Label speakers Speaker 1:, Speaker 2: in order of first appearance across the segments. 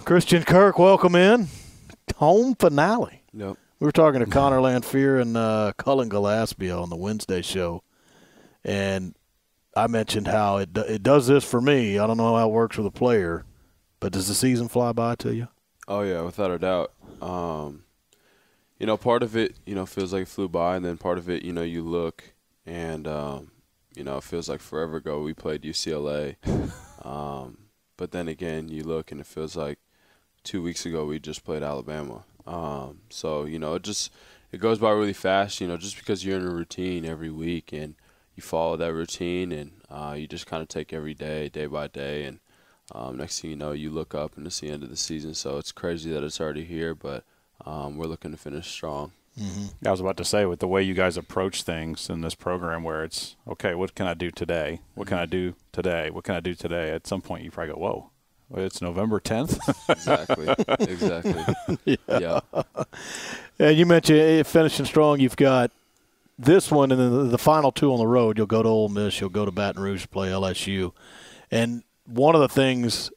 Speaker 1: Christian Kirk, welcome in. Home finale.
Speaker 2: Yep.
Speaker 1: We were talking to Connor Lanfear and Cullen Gillespie on the Wednesday show, and I mentioned how it does this for me. I don't know how it works with a player, but does the season fly by to you?
Speaker 2: Oh, yeah, without a doubt. Part of it, feels like it flew by, and then part of it, you look and, it feels like forever ago we played UCLA. But then again, you look and it feels like 2 weeks ago we just played Alabama. It goes by really fast, just because you're in a routine every week and you follow that routine and you just kind of take every day, day by day. And next thing you know, you look up and it's the end of the season. So it's crazy that it's already here, but we're looking to finish strong.
Speaker 3: Mm-hmm. I was about to say, with the way you guys approach things in this program where it's, okay, what can I do today? What can I do today? What can I do today? At some point you probably go, whoa, it's November 10th?
Speaker 2: Exactly. Yeah.
Speaker 1: And you mentioned finishing strong. You've got this one and then the final two on the road. You'll go to Ole Miss. You'll go to Baton Rouge to play LSU. And one of the things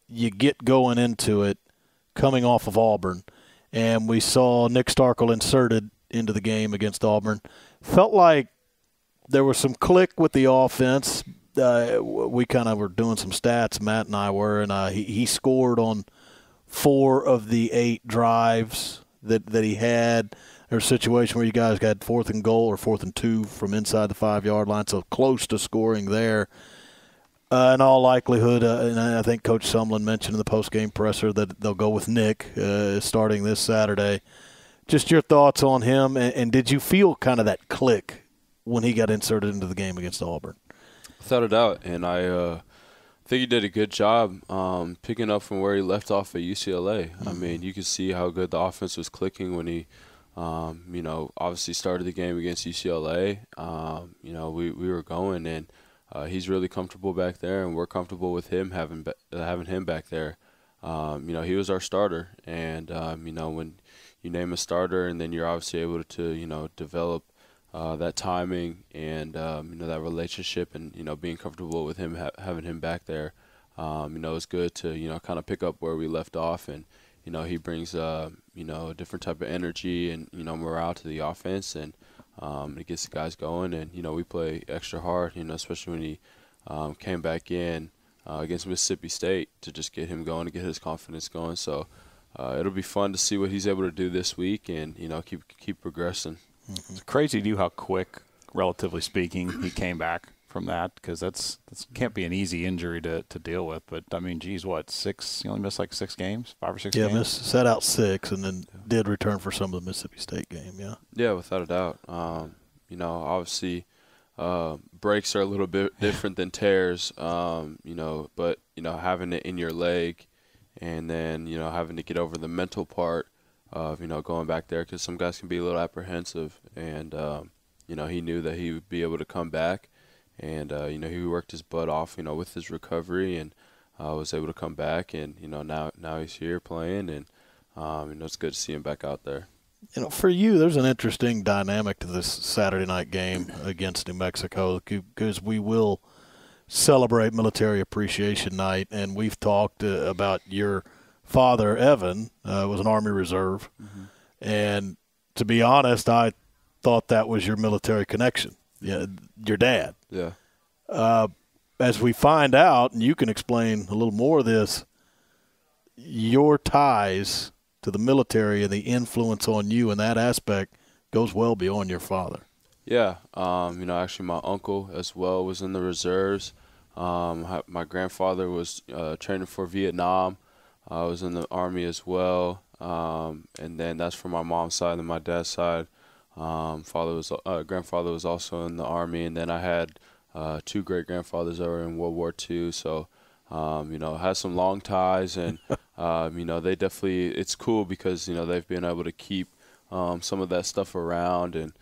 Speaker 1: you get going into it coming off of Auburn, and we saw Nick Starkel inserted into the game against Auburn. Felt like there was some click with the offense. We kind of were doing some stats, Matt and I were, and he scored on 4 of the 8 drives that he had. There's a situation where you guys got 4th and goal or 4th and 2 from inside the 5-yard line, so close to scoring there. In all likelihood, and I think Coach Sumlin mentioned in the post-game presser that they'll go with Nick starting this Saturday. Just your thoughts on him, and did you feel kind of that click when he got inserted into the game against Auburn?
Speaker 2: Without a doubt, and I think he did a good job picking up from where he left off at UCLA. Mm-hmm. I mean, you could see how good the offense was clicking when he, obviously started the game against UCLA. We were going, and he's really comfortable back there, and we're comfortable with him having him back there. He was our starter, and when you name a starter, and then you're obviously able to develop that timing and that relationship, and being comfortable with him having him back there, it's good to kind of pick up where we left off, and he brings a different type of energy and morale to the offense, and it gets the guys going, and we play extra hard, especially when he came back in against Mississippi State to just get him going, to get his confidence going. So it'll be fun to see what he's able to do this week, and keep progressing.
Speaker 3: Mm-hmm. It's crazy to you how quick, relatively speaking, he came back from that, because that's can't be an easy injury to deal with. But I mean, geez, what, 6? You only missed like 6 games, 5 or 6 games.
Speaker 1: Yeah, sat out 6, and then did return for some of the Mississippi State game.
Speaker 2: Yeah, without a doubt. Obviously, breaks are a little bit different than tears. But having it in your leg, and then having to get over the mental part of going back there, because some guys can be a little apprehensive, and he knew that he would be able to come back. And, he worked his butt off, with his recovery, and was able to come back. And, now he's here playing, and, it's good to see him back out there.
Speaker 1: For you, there's an interesting dynamic to this Saturday night game against New Mexico, because we will celebrate Military Appreciation Night, and we've talked about your father, Evan, was an Army Reserve. Mm-hmm. And to be honest, I thought that was your military connection. Yeah, your dad.
Speaker 2: Yeah.
Speaker 1: As we find out, and you can explain a little more of this, your ties to the military and the influence on you in that aspect goes well beyond your father.
Speaker 2: Yeah. Actually my uncle as well was in the reserves. My grandfather was training for Vietnam. I was in the Army as well. And then that's from my mom's side and my dad's side. Grandfather was also in the Army, and then I had 2 great-grandfathers that were in World War II. So, had some long ties, and they definitely. It's cool because they've been able to keep some of that stuff around, and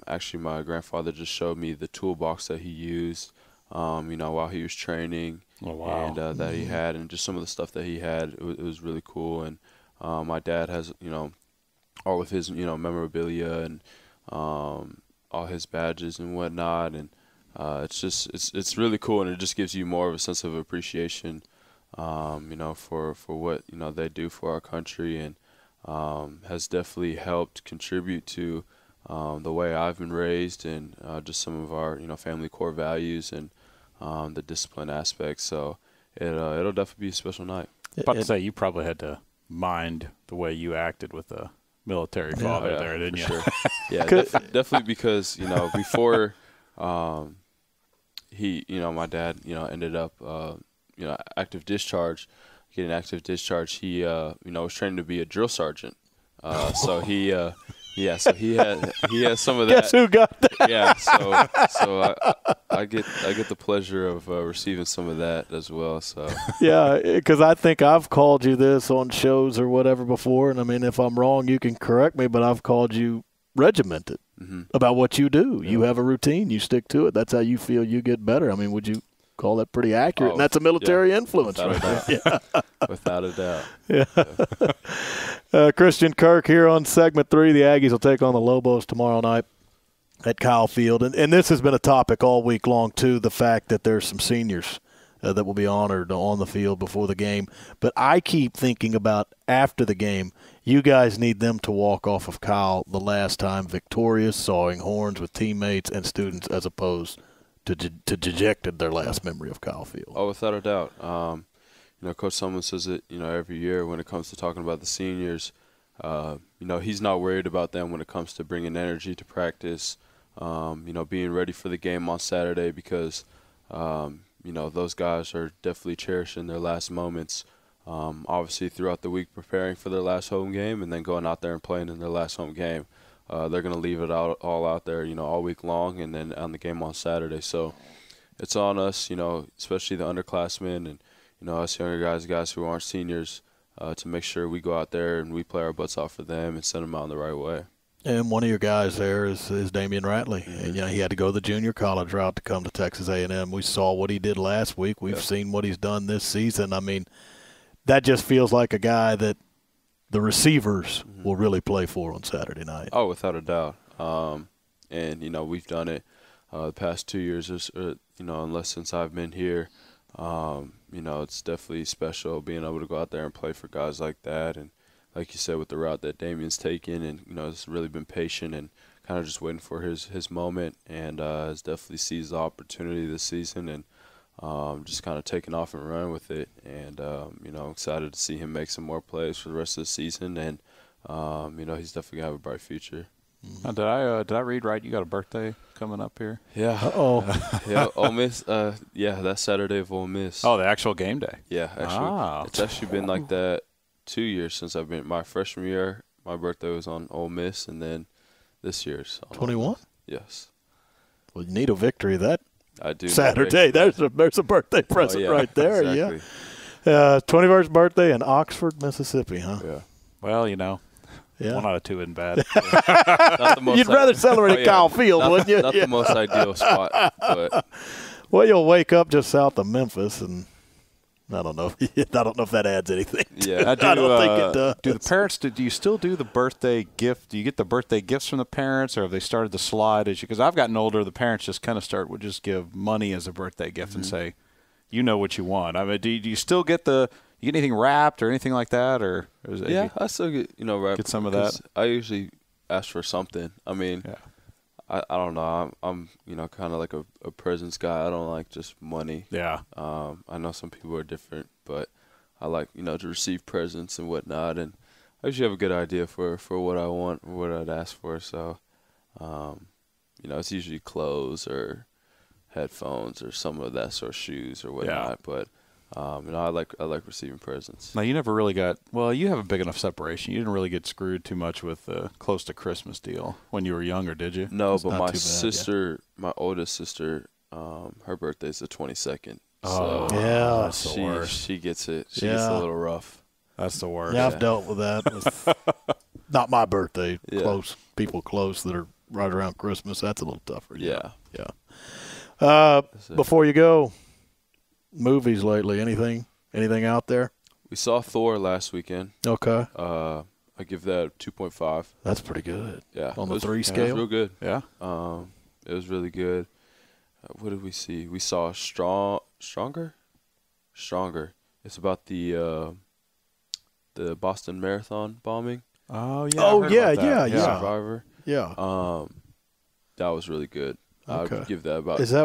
Speaker 2: actually, my grandfather just showed me the toolbox that he used, while he was training.
Speaker 3: Oh, wow.
Speaker 2: And that he had, and just some of the stuff that he had. It was really cool, and my dad has all of his memorabilia and all his badges and whatnot, and it's really cool, and it just gives you more of a sense of appreciation for what they do for our country, and has definitely helped contribute to the way I've been raised, and just some of our family core values and the discipline aspects. So it'll definitely be a special night.
Speaker 3: About to say, you probably had to mind the way you acted with the military father there, didn't you?
Speaker 2: Sure. Yeah, definitely, because before my dad ended up active discharge, getting active discharge. He was trained to be a drill sergeant. So he so he has some of that.
Speaker 1: Guess who got that?
Speaker 2: Yeah, so I get the pleasure of receiving some of that as well. So
Speaker 1: yeah, because I think I've called you this on shows or whatever before, and I mean, if I'm wrong, you can correct me, but I've called you regimented about what you do. Yeah. You have a routine, you stick to it. That's how you feel you get better. I mean, would you call that pretty accurate? And that's a military influence right there. Yeah.
Speaker 2: Without a doubt.
Speaker 1: Yeah. Christian, Kirk here on segment 3. The Aggies will take on the Lobos tomorrow night at Kyle Field. And this has been a topic all week long, too, the fact that there's some seniors that will be honored on the field before the game. But I keep thinking about after the game, you guys need them to walk off of Kyle the last time victorious, sawing horns with teammates and students, as opposed to dejected their last memory of Kyle Field.
Speaker 2: Oh, without a doubt. Coach Sumlin says it, every year when it comes to talking about the seniors. He's not worried about them when it comes to bringing energy to practice, being ready for the game on Saturday, because, those guys are definitely cherishing their last moments, obviously throughout the week preparing for their last home game and then going out there and playing in their last home game. They're going to leave it all out there, all week long, and then on the game on Saturday. So it's on us, especially the underclassmen and, us younger guys who aren't seniors, to make sure we go out there and we play our butts off for them and send them out in the right way.
Speaker 1: And one of your guys there is Damian Ratley. And, he had to go the junior college route to come to Texas A&M. We saw what he did last week. We've seen what he's done this season. I mean, that just feels like a guy that the receivers will really play for on Saturday night.
Speaker 2: Oh, without a doubt. And, we've done it the past 2 years, unless since I've been here. It's definitely special being able to go out there and play for guys like that. And like you said, with the route that Damian's taken, and, has really been patient and kind of just waiting for his moment, and has definitely seized the opportunity this season, and just kind of taking off and running with it. And, excited to see him make some more plays for the rest of the season. And, he's definitely going to have a bright future.
Speaker 3: Did I read right? You got a birthday coming up here?
Speaker 2: Yeah. Yeah, Ole Miss. That's Saturday of Ole Miss.
Speaker 3: Oh, the actual game day.
Speaker 2: Yeah, actually, it's actually been like that 2 years since I've been. My freshman year, my birthday was on Ole Miss, and then this year's on
Speaker 1: 21.
Speaker 2: Yes.
Speaker 1: Well, you need a victory that
Speaker 2: I do.
Speaker 1: Saturday. There's a birthday present right there.
Speaker 2: Exactly.
Speaker 1: Yeah. 21st birthday in Oxford, Mississippi, huh?
Speaker 2: Yeah.
Speaker 3: Well, Yeah. 1 out of 2 isn't bad.
Speaker 1: You'd rather celebrate at Kyle Field, wouldn't you?
Speaker 2: Not the most ideal spot, but
Speaker 1: well, you'll wake up just south of Memphis, and I don't know. I don't know if that adds anything.
Speaker 2: Yeah,
Speaker 1: I don't think it does.
Speaker 3: Do the parents? Do you still do the birthday gift? Do you get the birthday gifts from the parents, or have they started to slide? Because I've gotten older, the parents just kind of would just give money as a birthday gift and say, "You know what you want." I mean, do you still get the? You get anything wrapped or anything like that, or is it,
Speaker 2: yeah, I still get wrapped.
Speaker 3: Get some of that.
Speaker 2: I usually ask for something. I mean, I don't know. I'm kind of like a presents guy. I don't like just money.
Speaker 3: Yeah.
Speaker 2: I know some people are different, but I like to receive presents and whatnot, and I usually have a good idea for what I want or what I'd ask for. So, it's usually clothes or headphones or some of that sort of shoes or whatnot. Yeah. But I like receiving presents.
Speaker 3: Now, you never really got – well, you have a big enough separation. You didn't really get screwed too much with the close to Christmas deal when you were younger, did you?
Speaker 2: No, but my sister, my oldest sister, her birthday's the 22nd.
Speaker 1: Oh, so yeah,
Speaker 3: that's the worst.
Speaker 2: She gets it. She gets a little rough.
Speaker 3: That's the worst.
Speaker 1: Yeah, I've dealt with that. Not my birthday. Close people close that are right around Christmas. That's a little tougher.
Speaker 2: Yeah.
Speaker 1: Before you go, movies lately? Anything out there?
Speaker 2: We saw Thor last weekend.
Speaker 1: Okay.
Speaker 2: I give that 2.5.
Speaker 1: That's pretty good.
Speaker 2: Yeah.
Speaker 1: On the 3 scale?
Speaker 2: It was real good.
Speaker 3: Yeah.
Speaker 2: It was really good. What did we see? We saw Stronger. It's about the Boston Marathon bombing.
Speaker 3: Oh yeah.
Speaker 1: Oh,
Speaker 3: I heard
Speaker 1: yeah,
Speaker 3: about that.
Speaker 1: yeah.
Speaker 2: Survivor.
Speaker 1: Yeah.
Speaker 2: That was really good. I
Speaker 1: Okay.
Speaker 2: would give that about.
Speaker 1: Is that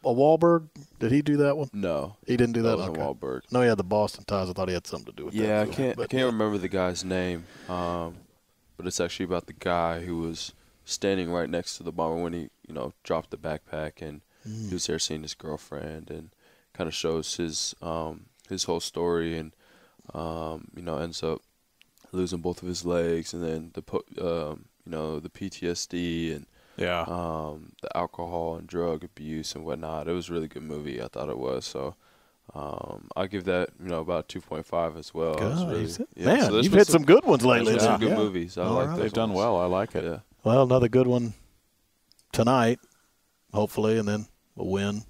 Speaker 1: a Wahlberg? Did he do that one?
Speaker 2: No,
Speaker 1: He didn't do that?
Speaker 2: wasn't
Speaker 1: Okay.
Speaker 2: Wahlberg.
Speaker 1: No, he had the Boston ties. I thought he had something to do with that.
Speaker 2: Yeah, I
Speaker 1: movie,
Speaker 2: can't
Speaker 1: but
Speaker 2: remember the guy's name. But it's actually about the guy who was standing right next to the bomber when he, dropped the backpack, and he was there seeing his girlfriend, and kind of shows his whole story, and ends up losing both of his legs, and then the PTSD and
Speaker 3: Yeah.
Speaker 2: the alcohol and drug abuse and whatnot. It was a really good movie. I thought it was. So I'll give that about 2.5 as well. It was really,
Speaker 1: man,
Speaker 2: so
Speaker 1: you've hit some good ones
Speaker 2: there's
Speaker 1: lately.
Speaker 2: been some good
Speaker 1: Yeah.
Speaker 2: movies. I
Speaker 1: All
Speaker 2: like
Speaker 1: right.
Speaker 2: those
Speaker 3: They've done
Speaker 2: ones.
Speaker 3: well. I like it.
Speaker 2: Yeah.
Speaker 1: Well, another good one tonight, hopefully, and then a win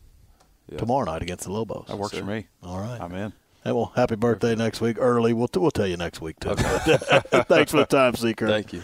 Speaker 1: tomorrow night against the Lobos.
Speaker 3: That works for me.
Speaker 1: All right.
Speaker 3: I'm in.
Speaker 1: Hey, well, happy birthday next week. Early. We'll tell you next week, too. Thanks for the time, Seeker.
Speaker 2: Thank you.